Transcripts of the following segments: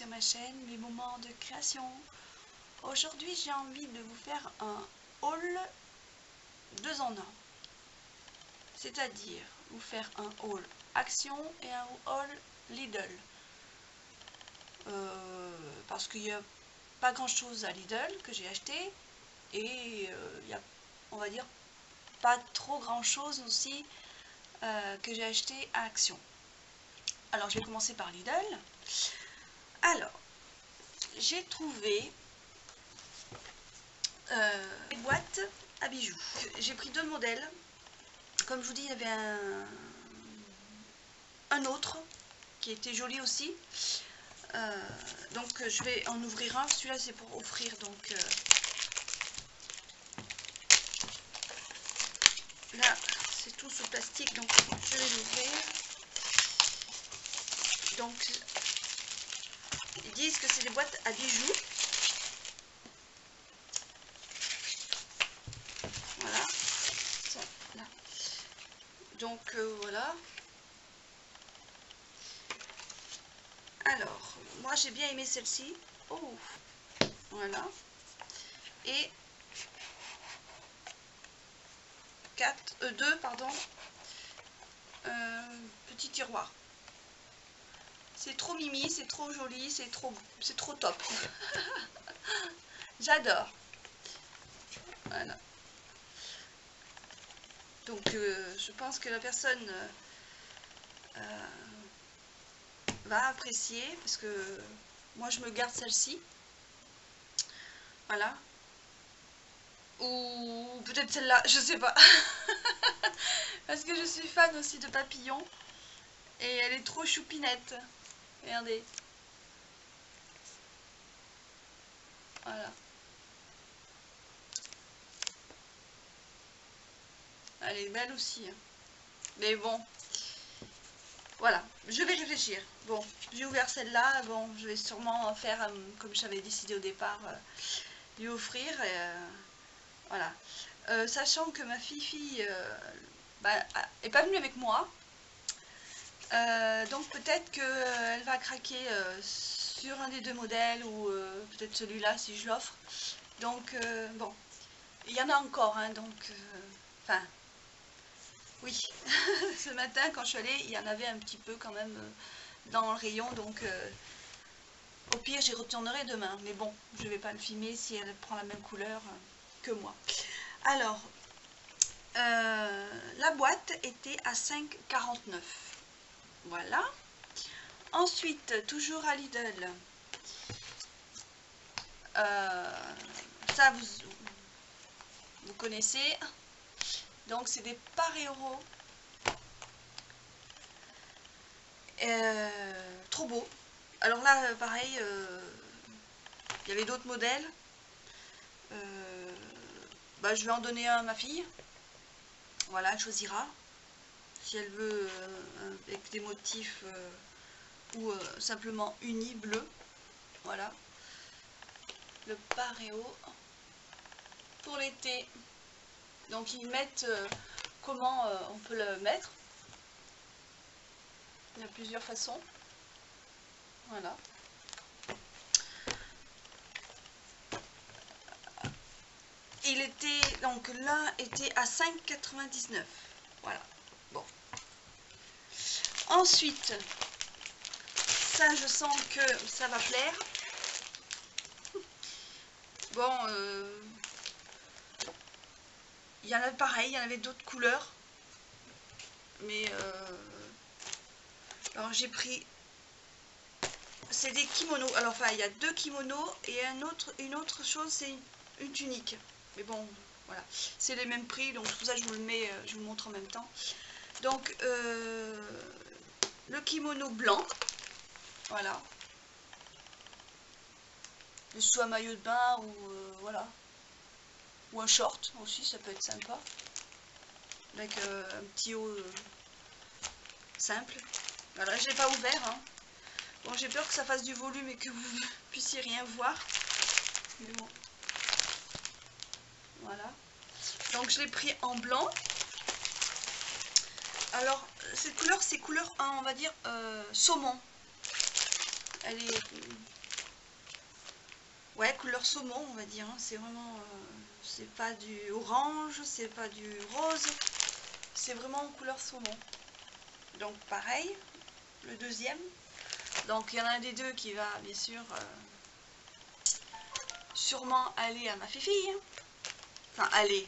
sur ma chaîne Mes moments de création. Aujourd'hui j'ai envie de vous faire un haul 2 en 1. C'est-à-dire vous faire un haul Action et un haul Lidl. Parce qu'il n'y a pas grand chose à Lidl que j'ai acheté. Et il y a, on va dire, pas trop grand chose aussi que j'ai acheté à Action. Alors je vais commencer par Lidl. Alors, j'ai trouvé des boîtes à bijoux. J'ai pris 2 modèles. Comme je vous dis, il y avait un autre qui était joli aussi. Donc je vais en ouvrir un. Celui-là c'est pour offrir. Donc là c'est tout ce plastique. Donc je vais l'ouvrir. Donc ils disent que c'est des boîtes à bijoux. Voilà. Ça, là. Donc voilà. Alors, moi j'ai bien aimé celle-ci. Oh, voilà. Et 2, pardon. Petit tiroir. C'est trop mimi, c'est trop joli, c'est trop top. J'adore. Voilà. Donc je pense que la personne va apprécier, parce que moi je me garde celle-ci. Voilà. Ou peut-être celle-là, je sais pas. Parce que je suis fan aussi de papillons. Et elle est trop choupinette. Regardez. Voilà. Elle est belle aussi. Hein. Mais bon. Voilà. Je vais réfléchir. Bon, j'ai ouvert celle-là. Bon, je vais sûrement faire, comme j'avais décidé au départ, lui offrir. Voilà. Sachant que ma fille est pas venue avec moi. Donc peut-être qu'elle va craquer sur un des 2 modèles ou peut-être celui-là si je l'offre. Donc bon, il y en a encore, hein, donc enfin oui. Ce matin quand je suis allée, il y en avait un petit peu quand même dans le rayon, donc au pire j'y retournerai demain, mais bon, je vais pas le filmer si elle prend la même couleur que moi. Alors la boîte était à 5,49. Voilà. Ensuite, toujours à Lidl, ça vous connaissez. Donc c'est des Pareo. Trop beau. Alors là, pareil, il y avait d'autres modèles. Je vais en donner un à ma fille. Voilà, elle choisira. Si elle veut avec des motifs ou simplement uni bleu. Voilà. Le Pareo pour l'été. Donc ils mettent comment on peut le mettre. Il y a plusieurs façons. Voilà. Il était, donc l'un était à 5,99. Voilà. Bon. Ensuite, ça je sens que ça va plaire. Bon, il y en avait pareil, il y en avait d'autres couleurs. Mais alors j'ai pris, c'est des kimonos. Alors enfin il y a 2 kimonos et une autre chose, c'est une tunique. Mais bon, voilà, c'est les mêmes prix, donc pour ça je vous le mets, je vous le montre en même temps. Donc le kimono blanc, voilà, soit maillot de bain ou voilà, ou un short aussi, ça peut être sympa, avec un petit haut simple. Voilà, je l'ai pas ouvert, hein. Bon, j'ai peur que ça fasse du volume et que vous puissiez rien voir, mais bon, voilà. Donc je l'ai pris en blanc. Alors cette couleur, c'est couleur, on va dire saumon. Elle est Ouais, couleur saumon, on va dire, hein. C'est vraiment, c'est pas du orange, c'est pas du rose, c'est vraiment en couleur saumon. Donc pareil, le deuxième. Donc il y en a un des deux qui va bien sûr sûrement aller à ma fille. Enfin aller,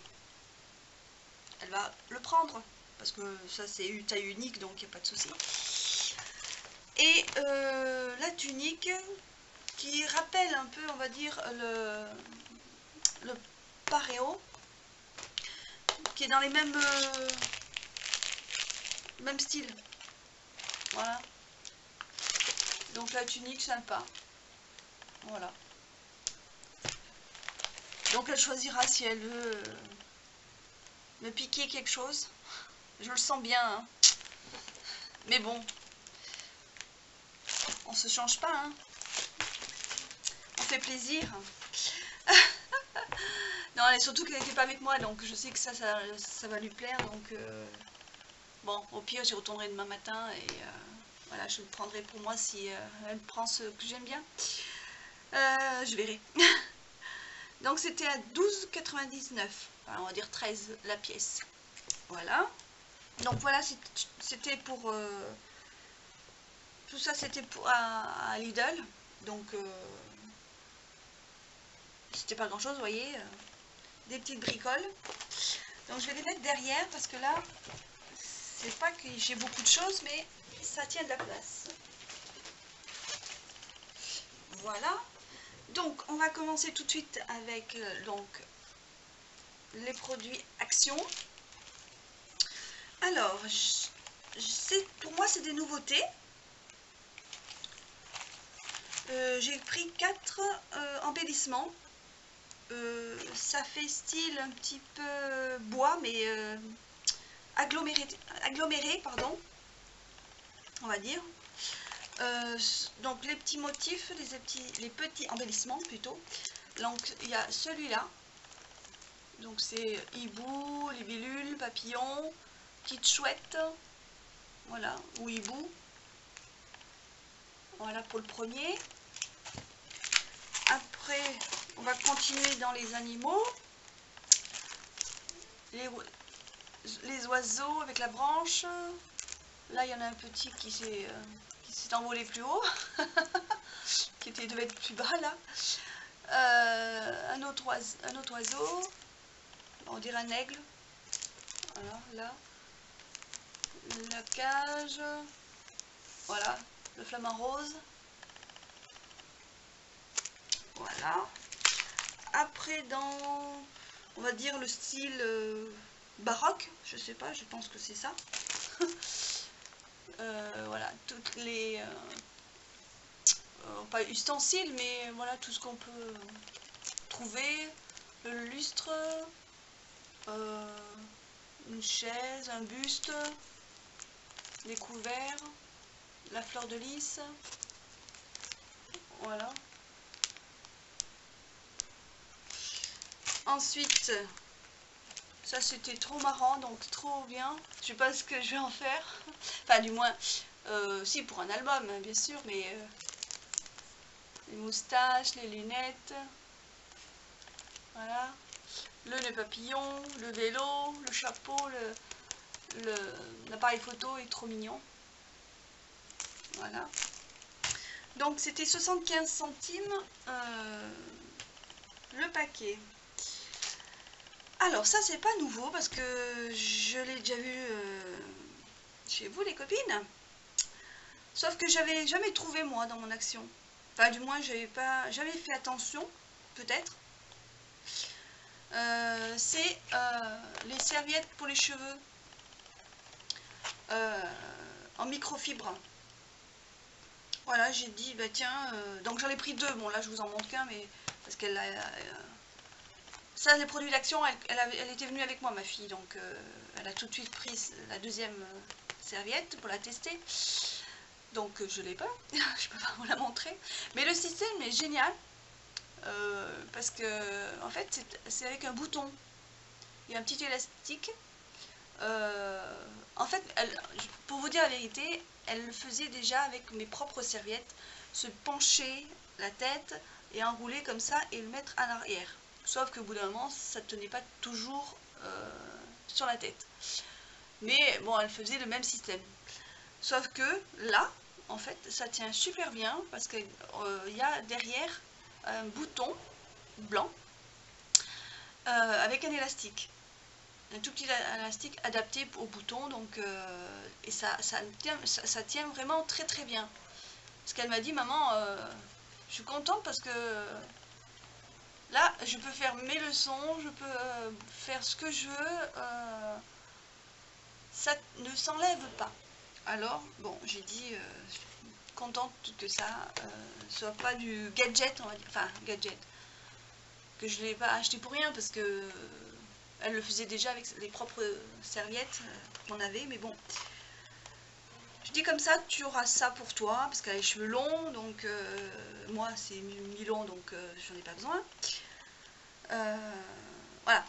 elle va le prendre parce que ça c'est une taille unique donc il n'y a pas de souci. Et la tunique qui rappelle un peu, on va dire, le paréo, qui est dans les mêmes styles. Voilà. Donc la tunique sympa. Voilà. Donc elle choisira si elle veut me piquer quelque chose. Je le sens bien, hein. Mais bon, on se change pas, hein. On fait plaisir. Non, et surtout qu'elle n'était pas avec moi, donc je sais que ça va lui plaire. Donc bon, au pire, j'y retournerai demain matin et voilà, je le prendrai pour moi si elle prend ce que j'aime bien. Je verrai. Donc c'était à 12,99, enfin, on va dire 13 la pièce. Voilà. Donc voilà, c'était pour... tout ça c'était pour à Lidl. Donc c'était pas grand chose, vous voyez. Des petites bricoles. Donc je vais les mettre derrière parce que là, c'est pas que j'ai beaucoup de choses, mais ça tient de la place. Voilà. Donc on va commencer tout de suite avec donc les produits Action. Alors, pour moi c'est des nouveautés. J'ai pris 4 embellissements. Ça fait style un petit peu bois, mais aggloméré, pardon, on va dire. Donc les petits motifs, les petits embellissements plutôt. Donc il y a celui-là. Donc c'est hibou, libellule, papillon, petite chouette. Voilà, ou hibou. Voilà pour le premier. Après, on va continuer dans les animaux. Les oiseaux avec la branche. Là, il y en a un petit qui s'est envolé plus haut. qui devait être plus bas, là. Un autre oiseau. On dirait un aigle. Voilà, là. La cage. Voilà, le flamant rose. Voilà. Après, dans, on va dire, le style baroque, je sais pas, je pense que c'est ça. Voilà, toutes les... pas ustensiles, mais voilà, tout ce qu'on peut trouver. Le lustre, une chaise, un buste, des couverts, la fleur de lys. Voilà. Ensuite, ça c'était trop marrant, donc trop bien. Je sais pas ce que je vais en faire. Enfin, du moins, si pour un album, hein, bien sûr, mais les moustaches, les lunettes. Voilà. Le nœud papillon, le vélo, le chapeau, l'appareil photo est trop mignon. Voilà. Donc c'était 75 centimes le paquet. Alors ça c'est pas nouveau parce que je l'ai déjà vu chez vous les copines. Sauf que j'avais jamais trouvé moi dans mon Action. Enfin du moins j'avais pas jamais fait attention, peut-être. C'est les serviettes pour les cheveux en microfibre. Voilà, j'ai dit bah tiens, donc j'en ai pris 2. Bon là je vous en montre qu'un, mais parce qu'elle a ça, les produits d'Action, elle était venue avec moi, ma fille, donc elle a tout de suite pris la deuxième serviette pour la tester. Donc je l'ai pas, je peux pas vous la montrer. Mais le système est génial, parce que en fait c'est avec un bouton. Il y a un petit élastique. En fait, pour vous dire la vérité, elle le faisait déjà avec mes propres serviettes, se pencher la tête, et enrouler comme ça et le mettre à l'arrière. Sauf qu'au bout d'un moment, ça ne tenait pas toujours sur la tête. Mais bon, elle faisait le même système. Sauf que là, en fait, ça tient super bien parce qu'il y a derrière un bouton blanc avec un élastique. Un tout petit élastique adapté au bouton, donc et ça tient vraiment très très bien. Parce qu'elle m'a dit, maman, je suis contente parce que là, je peux faire mes leçons, je peux faire ce que je veux, ça ne s'enlève pas. Alors, bon, j'ai dit, je suis contente que ça soit pas du gadget, on va dire, enfin, gadget, que je ne l'ai pas acheté pour rien, parce que elle le faisait déjà avec les propres serviettes qu'on avait, mais bon. Je dis comme ça, tu auras ça pour toi, parce qu'elle a les cheveux longs, donc moi c'est mi-long, donc j'en ai pas besoin. Voilà.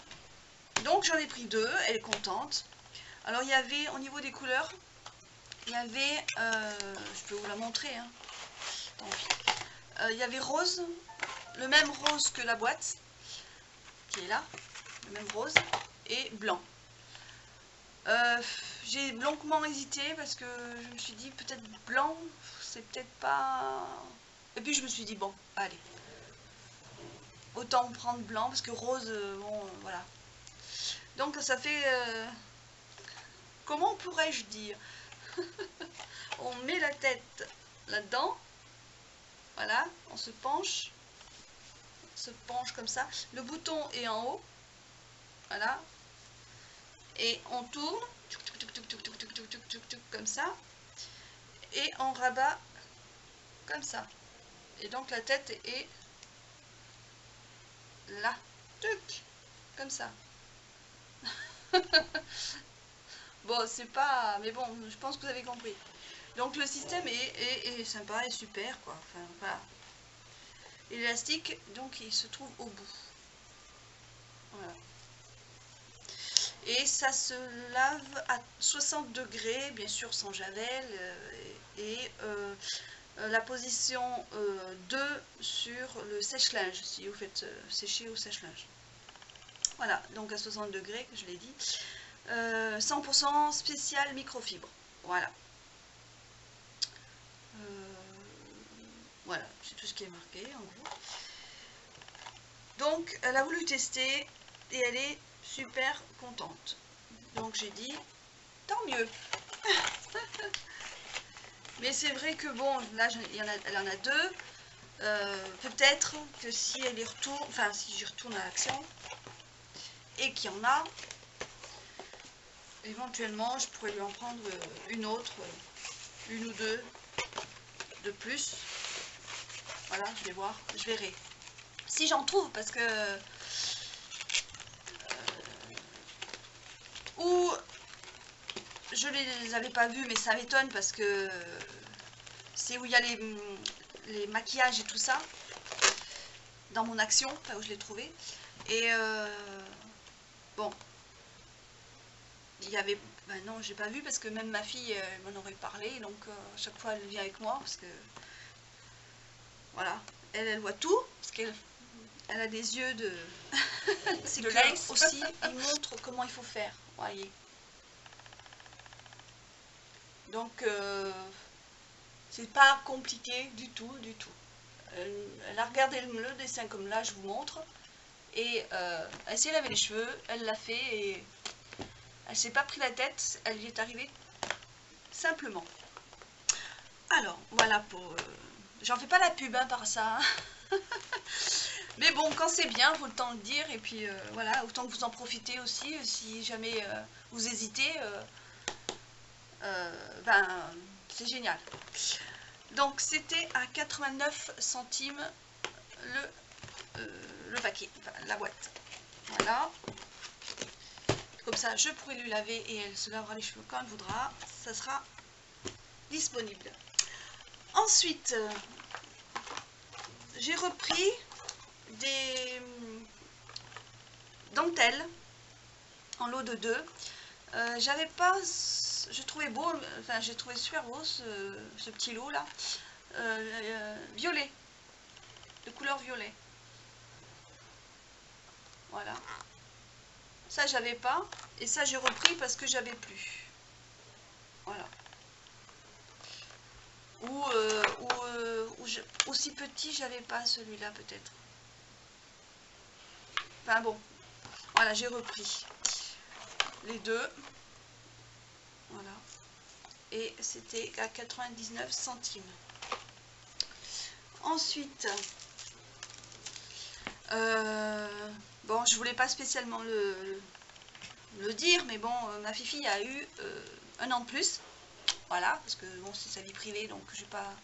Donc j'en ai pris deux, elle est contente. Alors il y avait, au niveau des couleurs, il y avait, je peux vous la montrer, hein. Il y avait rose, le même rose que la boîte, qui est là, le même rose, et blanc. J'ai longuement hésité parce que je me suis dit peut-être blanc, c'est peut-être pas... Et puis je me suis dit bon, allez, autant prendre blanc parce que rose, bon, voilà. Donc ça fait... comment pourrais-je dire? On met la tête là-dedans, voilà, on se penche comme ça. Le bouton est en haut, voilà, et on tourne comme ça et on rabat comme ça, et donc la tête est là, comme ça. Bon, c'est pas, mais bon, je pense que vous avez compris. Donc le système est sympa et super, quoi. Enfin voilà, l'élastique donc il se trouve au bout, voilà. Et ça se lave à 60 degrés, bien sûr sans javel, et la position 2 sur le sèche-linge, si vous faites sécher au sèche-linge. Voilà, donc à 60 degrés, je l'ai dit. 100% spécial microfibre. Voilà. Voilà, c'est tout ce qui est marqué en gros. Donc elle a voulu tester et elle est super contente. Donc j'ai dit, tant mieux. Mais c'est vrai que bon, là elle en a deux. Peut-être que si elle y retourne, enfin si j'y retourne à l'action et qu'il y en a, éventuellement je pourrais lui en prendre une autre, une ou deux de plus. Voilà, je vais voir, je verrai. Si j'en trouve, parce que ou je les avais pas vus, mais ça m'étonne parce que c'est où il y a les maquillages et tout ça dans mon action, là où je l'ai trouvé. Et bon, il y avait, ben non, j'ai pas vu parce que même ma fille m'en aurait parlé, donc à chaque fois elle vient avec moi parce que voilà, elle voit tout parce qu'elle a des yeux de c'est le lynx aussi, il montre comment il faut faire, voyez. Donc c'est pas compliqué du tout, du tout. Elle a regardé le dessin comme là je vous montre, et elle s'est lavé les cheveux, elle l'a fait et elle s'est pas pris la tête, elle y est arrivée simplement. Alors voilà pour... j'en fais pas la pub hein, par ça. Hein. Mais bon, quand c'est bien, faut le temps de dire, et puis voilà, autant que vous en profitez aussi, si jamais vous hésitez, ben c'est génial. Donc c'était à 89 centimes le paquet, enfin, la boîte. Voilà. Comme ça, je pourrai lui laver et elle se lavera les cheveux quand elle voudra. Ça sera disponible. Ensuite, j'ai repris des dentelles en lot de 2. J'avais pas... Je trouvais beau, enfin j'ai trouvé super beau ce petit lot là. Violet. de couleur violet. Voilà. Ça, j'avais pas. Et ça, j'ai repris parce que j'avais plus. Voilà. Aussi petit, j'avais pas celui-là peut-être. Enfin bon. Voilà, j'ai repris les deux. Voilà. Et c'était à 99 centimes. Ensuite, bon, je voulais pas spécialement le dire, mais bon, ma fifi a eu un an de plus. Voilà, parce que bon, c'est sa vie privée, donc je vais pas.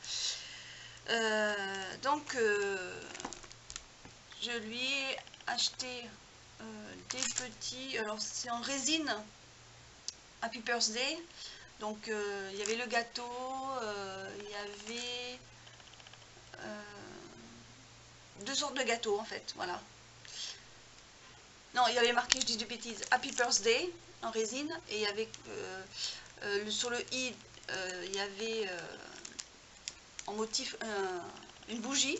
Je lui ai acheté des petits. Alors, c'est en résine Happy Birthday. Donc, il y avait le gâteau, il y avait deux sortes de gâteaux en fait. Voilà. Non, il y avait marqué, je dis des bêtises, Happy Birthday en résine, et il y avait sur le i, il y avait en motif une bougie,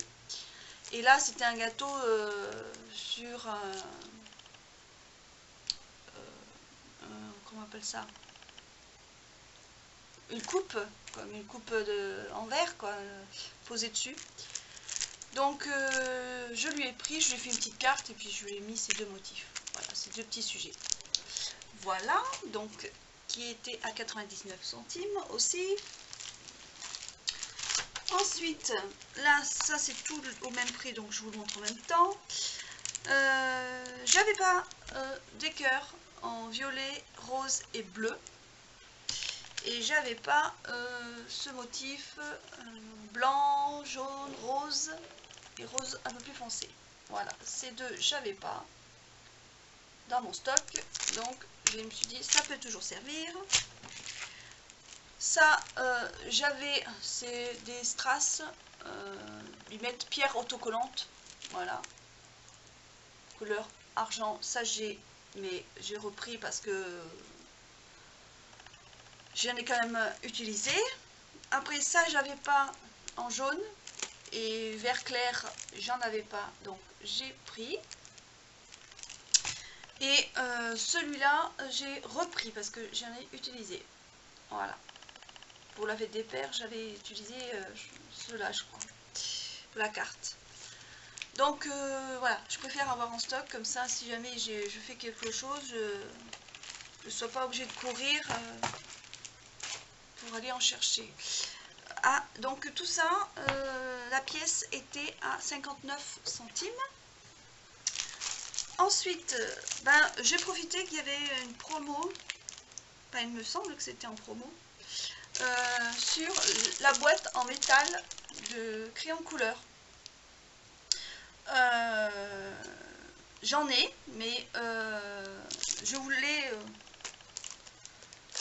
et là c'était un gâteau sur comment on appelle ça, une coupe, comme une coupe en verre quoi, posée dessus. Donc je lui ai pris, je lui ai fait une petite carte et puis je lui ai mis ces deux motifs. Voilà, ces deux petits sujets. Voilà, donc qui était à 99 centimes aussi. Ensuite, là, ça c'est tout au même prix, donc je vous le montre en même temps. J'avais pas des cœurs en violet, rose et bleu. Et j'avais pas ce motif blanc, jaune, rose et rose un peu plus foncé. Voilà, ces deux, j'avais pas dans mon stock. Donc, je me suis dit, ça peut toujours servir. Ça, j'avais, c'est des strass, ils mettent pierre autocollante, voilà, couleur argent, ça j'ai, mais j'ai repris parce que j'en ai quand même utilisé. Après ça, j'avais pas en jaune, et vert clair, j'en avais pas, donc j'ai pris. Et celui-là, j'ai repris parce que j'en ai utilisé, voilà. Pour la fête des pères, j'avais utilisé cela, je crois, pour la carte. Donc voilà, je préfère avoir en stock, comme ça, si jamais je fais quelque chose, je ne sois pas obligée de courir pour aller en chercher. Ah, donc tout ça, la pièce était à 59 centimes. Ensuite, ben, j'ai profité qu'il y avait une promo, enfin, il me semble que c'était en promo, sur la boîte en métal de crayon couleur. J'en ai, mais je voulais...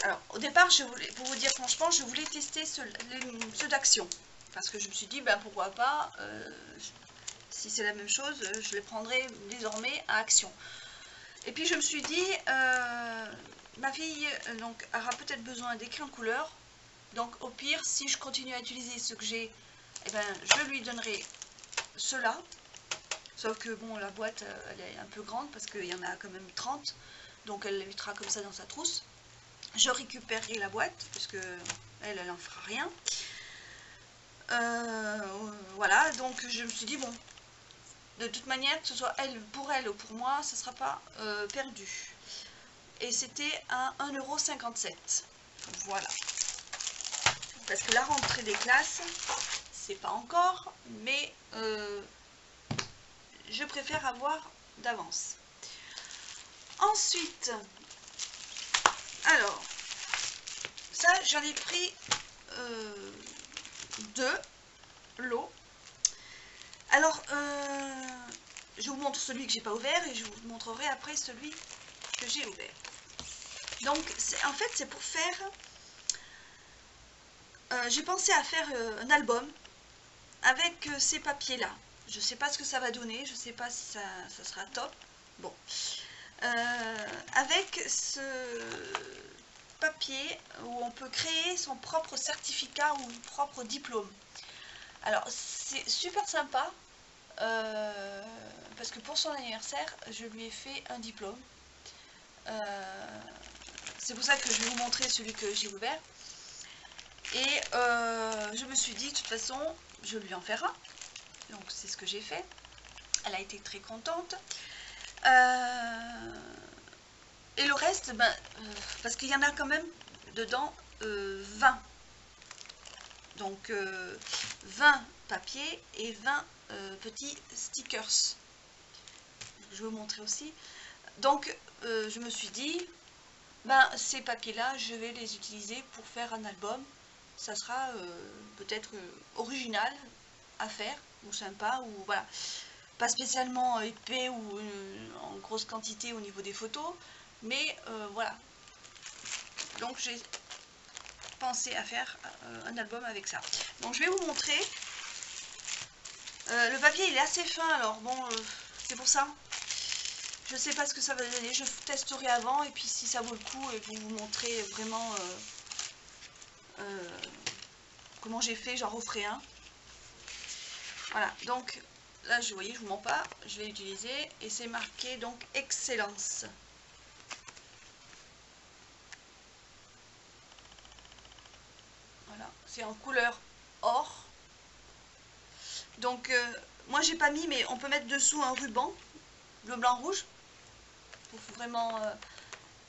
alors, au départ, je voulais, pour vous dire franchement, je voulais tester ceux d'Action. Parce que je me suis dit, ben pourquoi pas, si c'est la même chose, je les prendrai désormais à Action. Et puis je me suis dit, ma fille donc, aura peut-être besoin des crayons couleur. Donc au pire, si je continue à utiliser ce que j'ai, eh ben, je lui donnerai cela. Sauf que bon, la boîte, elle est un peu grande parce qu'il y en a quand même 30. Donc elle l'évitera comme ça dans sa trousse. Je récupérerai la boîte parce que elle n'en fera rien. Voilà, donc je me suis dit, bon, de toute manière, que ce soit pour elle ou pour moi, ce ne sera pas perdu. Et c'était à 1,57 €. Voilà. Parce que la rentrée des classes, c'est pas encore, mais je préfère avoir d'avance. Ensuite, alors, ça j'en ai pris deux lots. Alors, je vous montre celui que j'ai pas ouvert et je vous montrerai après celui que j'ai ouvert. Donc, en fait, c'est pour faire... j'ai pensé à faire un album avec ces papiers-là. Je sais pas ce que ça va donner, je sais pas si ça sera top. Bon. Avec ce papier où on peut créer son propre certificat ou propre diplôme. Alors, c'est super sympa. parce que pour son anniversaire, je lui ai fait un diplôme. C'est pour ça que je vais vous montrer celui que j'ai ouvert. Et je me suis dit, de toute façon, je lui en ferai un. Donc c'est ce que j'ai fait. Elle a été très contente. Et le reste, ben, parce qu'il y en a quand même dedans 20. Donc 20 papiers et 20 petits stickers. Je vais vous montrer aussi. Donc je me suis dit, ben, ces papiers-là, je vais les utiliser pour faire un album. Ça sera peut-être original à faire, ou sympa, ou voilà. Pas spécialement épais ou en grosse quantité au niveau des photos, mais voilà. Donc j'ai pensé à faire un album avec ça. Donc je vais vous montrer. Le papier il est assez fin, alors bon, c'est pour ça. Je sais pas ce que ça va donner, je testerai avant et puis si ça vaut le coup, pour vous montrer vraiment comment j'ai fait, j'en referai un. Voilà, donc là vous voyez, je vous mens pas, je l'ai utilisé et c'est marqué donc Excellence. Voilà, c'est en couleur or. Donc moi j'ai pas mis, mais on peut mettre dessous un ruban bleu blanc rouge pour vraiment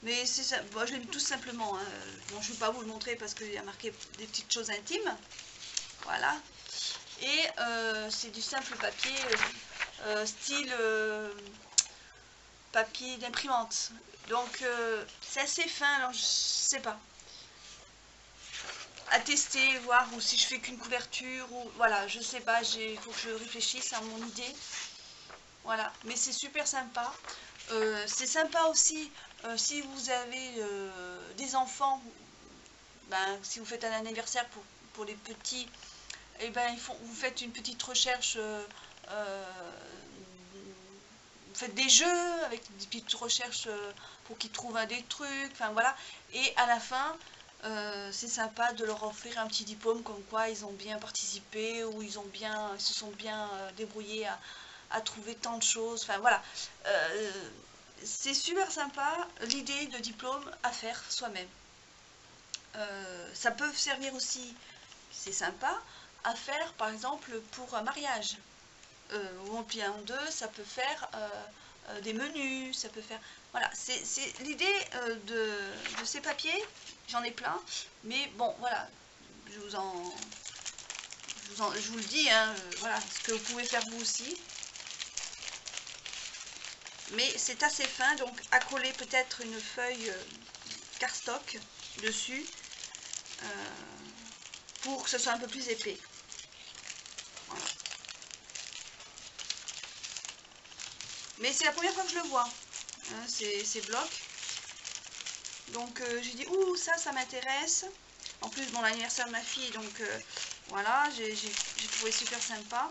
mais c'est ça. Bon, je l'ai mis tout simplement, hein. Bon, je ne vais pas vous le montrer parce qu'il y a marqué des petites choses intimes, voilà. Et c'est du simple papier style papier d'imprimante, donc c'est assez fin, alors je sais pas, à tester, voir, ou si je fais qu'une couverture, ou voilà, je sais pas, il faut que je réfléchisse à mon idée. Voilà, mais c'est super sympa. C'est sympa aussi si vous avez des enfants, ben, si vous faites un anniversaire pour les petits, et ben, vous faites une petite recherche, vous faites des jeux avec des petites recherches pour qu'ils trouvent des trucs, enfin voilà, et à la fin, c'est sympa de leur offrir un petit diplôme comme quoi ils ont bien participé ou ils se sont bien débrouillés à trouver tant de choses, enfin voilà. C'est super sympa l'idée de diplôme à faire soi-même. Ça peut servir aussi, c'est sympa, à faire par exemple pour un mariage. Ou en bien deux, ça peut faire des menus, ça peut faire... Voilà, c'est l'idée de ces papiers, j'en ai plein, mais bon, voilà, je vous le dis, hein, voilà, ce que vous pouvez faire vous aussi. Mais c'est assez fin, donc à coller peut-être une feuille cardstock dessus pour que ce soit un peu plus épais. Voilà. Mais c'est la première fois que je le vois, hein, ces blocs. Donc j'ai dit, ouh, ça m'intéresse. En plus, bon, l'anniversaire de ma fille, donc voilà, j'ai trouvé super sympa.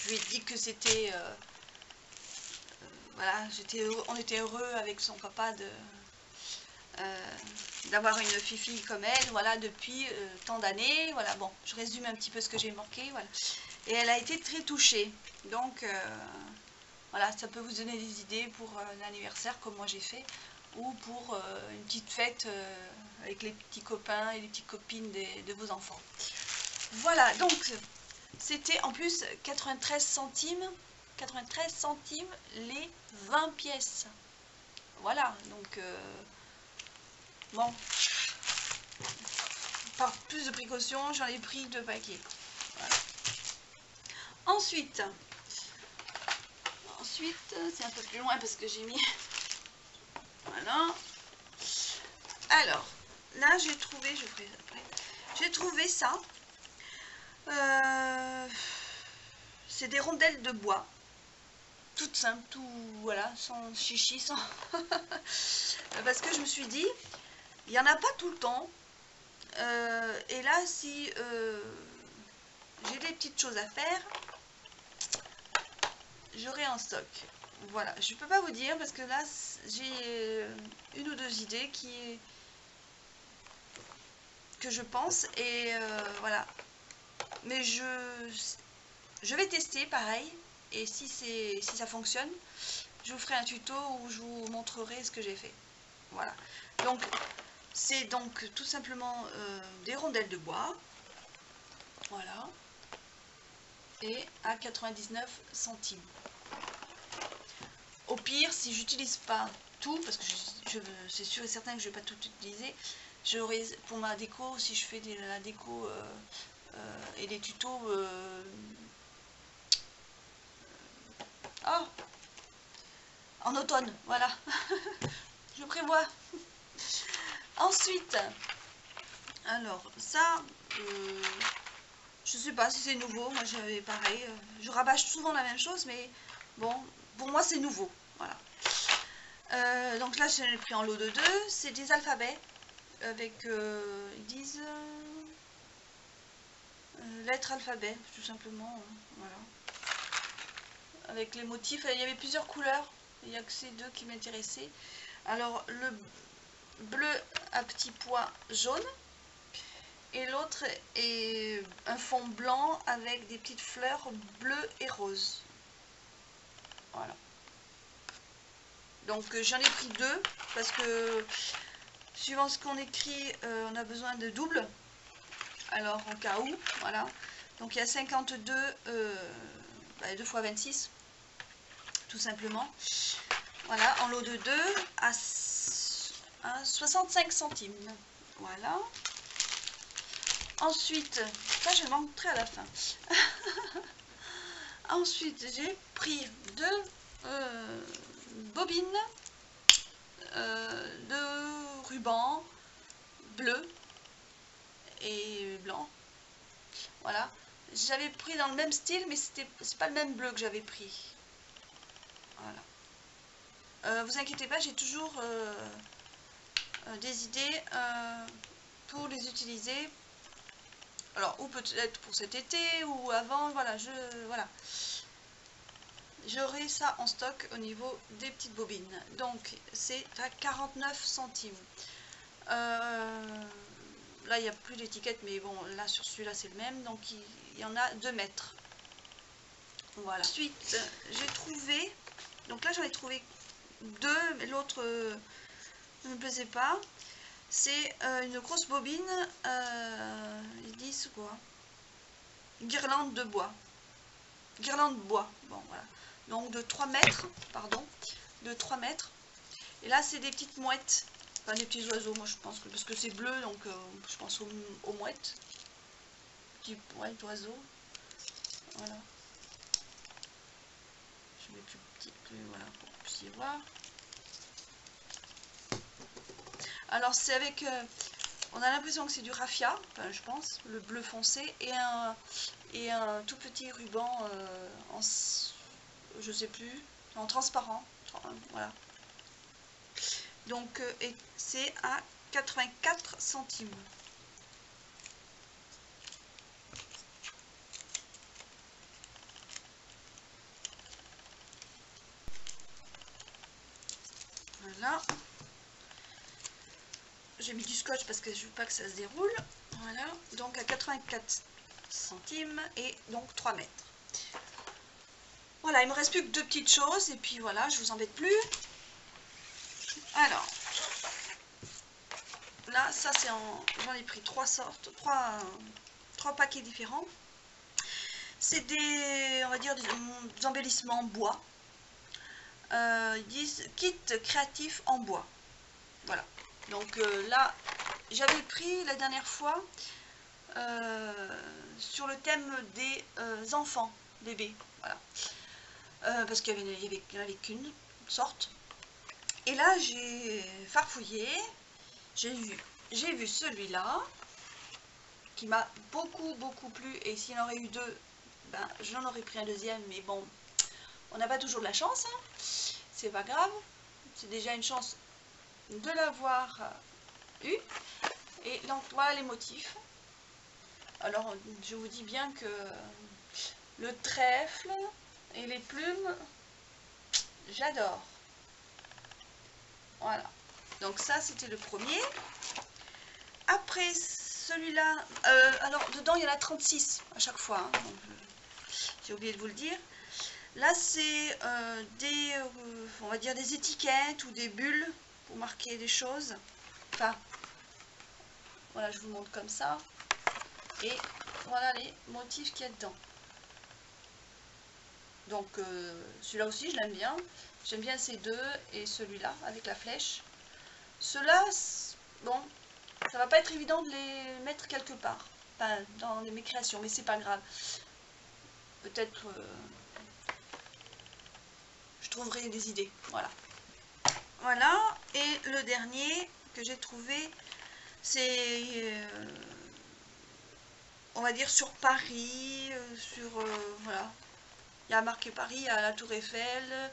Je lui ai dit que c'était... voilà, on était heureux avec son papa d'avoir une fille comme elle, voilà, depuis tant d'années. Voilà, bon, je résume un petit peu ce que j'ai marqué, voilà. Et elle a été très touchée. Donc, voilà, ça peut vous donner des idées pour l'anniversaire, comme moi j'ai fait, ou pour une petite fête avec les petits copains et les petites copines de vos enfants. Voilà, donc, c'était en plus 93 centimes les 20 pièces. Voilà, donc bon, par plus de précautions, j'en ai pris 2 paquets. Voilà. Ensuite, c'est un peu plus loin parce que j'ai mis... Voilà. Alors, là j'ai trouvé, je ferai après. J'ai trouvé ça. C'est des rondelles de bois. Toutes simples, tout, voilà, sans chichi, sans... parce que je me suis dit, il n'y en a pas tout le temps. Et là, si j'ai des petites choses à faire, j'aurai en stock. Voilà, je peux pas vous dire parce que là, j'ai une ou deux idées que que je pense. Et voilà. Mais je vais tester pareil. Et si ça fonctionne, je vous ferai un tuto où je vous montrerai ce que j'ai fait. Voilà. Donc, c'est donc tout simplement des rondelles de bois. Voilà. Et à 99 centimes. Au pire, si j'utilise pas tout, parce que c'est sûr et certain que je vais pas tout utiliser, j'aurai pour ma déco, si je fais la déco et des tutos oh, en automne, voilà. Je prévois. Ensuite, alors ça, je sais pas si c'est nouveau, moi j'avais pareil, je rabâche souvent la même chose, mais bon, pour moi c'est nouveau, voilà. Donc là j'ai pris en lot de 2, c'est des alphabets, avec, ils disent, lettres alphabet, tout simplement, voilà. Avec les motifs, il y avait plusieurs couleurs, il n'y a que ces deux qui m'intéressaient. Alors le bleu à petits pois jaunes, et l'autre est un fond blanc avec des petites fleurs bleues et roses. Voilà. Donc j'en ai pris 2 parce que suivant ce qu'on écrit, on a besoin de double. Alors en cas où, voilà. Donc il y a 52, 2 x 26, tout simplement. Voilà, en lot de 2 à 65 centimes. Voilà. Ensuite, ça je le montrerai à la fin. Ensuite, j'ai pris 2 bobines de ruban bleu et blanc. Voilà. J'avais pris dans le même style, mais c'est pas le même bleu que j'avais pris. Voilà. Vous inquiétez pas, j'ai toujours des idées pour les utiliser. Alors, ou peut-être pour cet été, ou avant, voilà, voilà. J'aurai ça en stock au niveau des petites bobines. Donc, c'est à 49 centimes. Là, il n'y a plus d'étiquette, mais bon, là, sur celui-là, c'est le même. Donc, il y en a 2 mètres. Voilà. Ensuite, j'ai trouvé... Donc là, j'en ai trouvé 2, mais l'autre ne me plaisait pas. C'est une grosse bobine, ils disent quoi? Guirlande de bois. Guirlande bois, bon voilà. Donc de 3 mètres, pardon, de 3 mètres. Et là c'est des petites mouettes, enfin des petits oiseaux, moi je pense que, parce que c'est bleu, donc je pense aux mouettes. Petits mouettes d'oiseaux, voilà. Je mets plus petit, voilà, pour que vous puissiez voir. Alors c'est avec... on a l'impression que c'est du raffia, enfin, je pense, le bleu foncé, et un tout petit ruban en, je sais plus, en transparent, voilà. Donc c'est à 84 centimes. Voilà. J'ai mis du scotch parce que je veux pas que ça se déroule. Voilà, donc à 84 centimes et donc 3 mètres. Voilà, il me reste plus que 2 petites choses et puis voilà, je vous embête plus. Alors, là, ça c'est j'en ai pris 3 sortes, 3 paquets différents. C'est des, on va dire, des embellissements en bois. Ils disent kit créatif en bois. Voilà. Donc là, j'avais pris la dernière fois sur le thème des enfants, bébés. Voilà. Parce qu'il n'y en avait qu'une sorte. Et là, j'ai farfouillé. J'ai vu celui-là qui m'a beaucoup plu. Et s'il y en aurait eu 2, ben, j'en aurais pris un deuxième. Mais bon, on n'a pas toujours de la chance. Hein. C'est pas grave. C'est déjà une chance de l'avoir eu. Et donc voilà les motifs. Alors je vous dis bien que le trèfle et les plumes, j'adore. Voilà. Donc ça c'était le premier. Après celui-là, alors dedans il y en a 36 à chaque fois, hein, j'ai oublié de vous le dire. Là c'est on va dire des étiquettes ou des bulles pour marquer des choses. Enfin, voilà, je vous montre comme ça. Et voilà les motifs qu'il y a dedans. Donc celui-là aussi je l'aime bien. J'aime bien ces deux et celui-là avec la flèche. Ceux-là, bon, ça va pas être évident de les mettre quelque part. Enfin, dans mes créations, mais c'est pas grave. Peut-être je trouverai des idées. Voilà. Voilà. Et le dernier que j'ai trouvé, c'est on va dire sur Paris, voilà. Il y a marqué Paris, il y a la Tour Eiffel,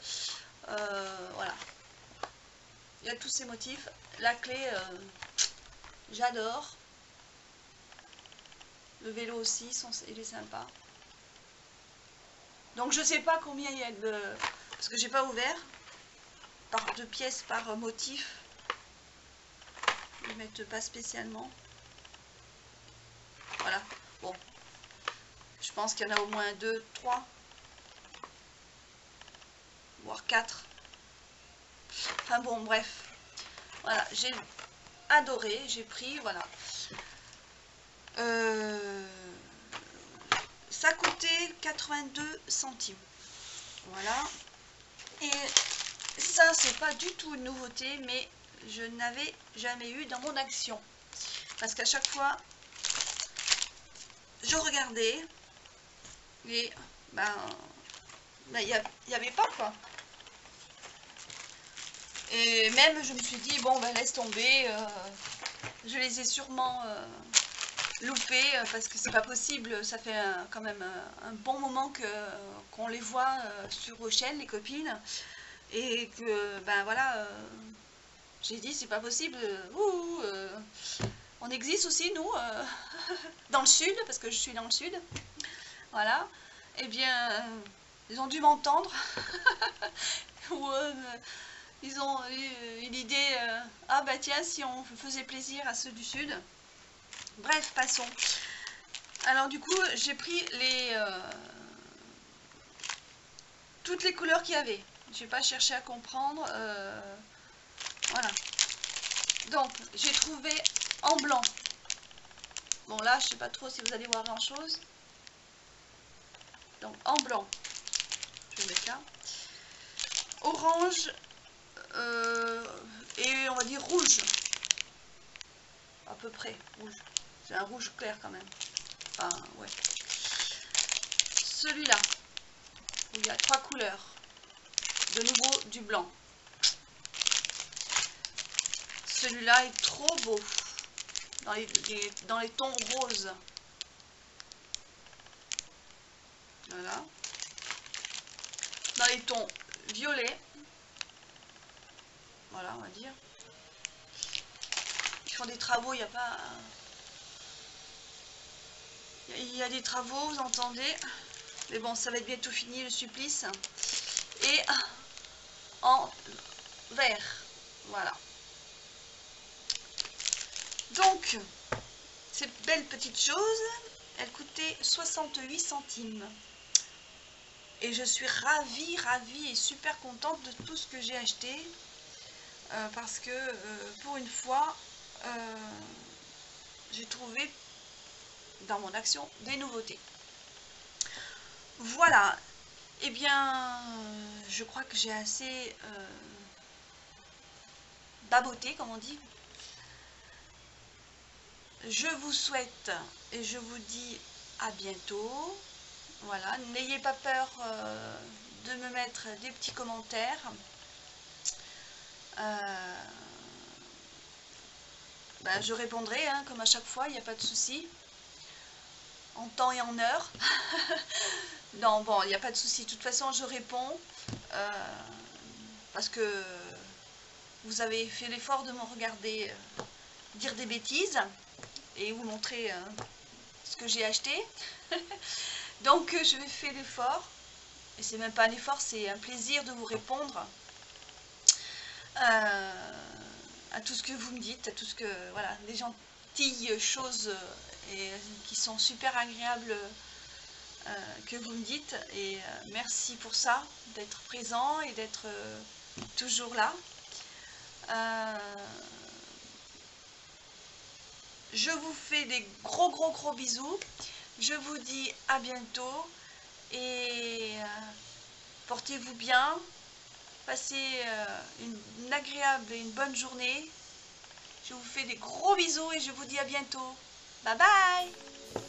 voilà. Il y a tous ces motifs. La clé, j'adore. Le vélo aussi, il est sympa. Donc je sais pas combien il y a de... Parce que j'ai pas ouvert. Par 2 pièces par motif. Ils mettent pas spécialement. Voilà. Bon. Je pense qu'il y en a au moins 2, 3. Voire 4. Enfin bon, bref. Voilà, j'ai adoré, j'ai pris, voilà. Ça coûtait 82 centimes. Voilà. Et ça, c'est pas du tout une nouveauté, mais je n'avais jamais eu dans mon action. Parce qu'à chaque fois, je regardais et ben il n'y avait pas quoi. Et même je me suis dit bon ben laisse tomber, je les ai sûrement loupés parce que c'est pas possible, ça fait quand même un bon moment qu'on les voit sur vos chaînes les copines et que ben voilà, j'ai dit c'est pas possible, on existe aussi nous dans le sud parce que je suis dans le sud, voilà, et bien ils ont dû m'entendre ou ils ont eu une idée, ah bah tiens si on faisait plaisir à ceux du sud. Bref, passons. Alors du coup j'ai pris toutes les couleurs qu'il y avait, j'ai pas cherché à comprendre, voilà. Donc j'ai trouvé en blanc, bon là je sais pas trop si vous allez voir grand chose, donc en blanc, je vais mettre là, orange, et on va dire rouge, à peu près rouge, c'est un rouge clair quand même, enfin ouais, celui-là où il y a 3 couleurs, de nouveau du blanc, celui-là est trop beau dans les tons roses, voilà, dans les tons violets, voilà on va dire. Ils font des travaux, il n'y a pas... Il y a des travaux, vous entendez. Mais bon, ça va être bientôt fini le supplice. Et en vert, voilà. Donc, ces belles petites choses, elles coûtaient 68 centimes. Et je suis ravie, ravie et super contente de tout ce que j'ai acheté. Parce que pour une fois, j'ai trouvé dans mon action des nouveautés. Voilà, et bien je crois que j'ai assez baboté comme on dit. Je vous souhaite et je vous dis à bientôt. Voilà, n'ayez pas peur de me mettre des petits commentaires. Ben, je répondrai hein, comme à chaque fois, il n'y a pas de souci. En temps et en heure. Non, bon, il n'y a pas de souci. De toute façon, je réponds parce que vous avez fait l'effort de me regarder dire des bêtises et vous montrer ce que j'ai acheté. Donc, je vais faire l'effort. Et c'est même pas un effort, c'est un plaisir de vous répondre à tout ce que vous me dites, à tout ce que, voilà, les gentils petites choses qui sont super agréables que vous me dites. Et merci pour ça, d'être présent et d'être toujours là. Je vous fais des gros bisous. Je vous dis à bientôt et portez-vous bien. Passez une agréable et une bonne journée. Je vous fais des gros bisous et je vous dis à bientôt. Bye bye!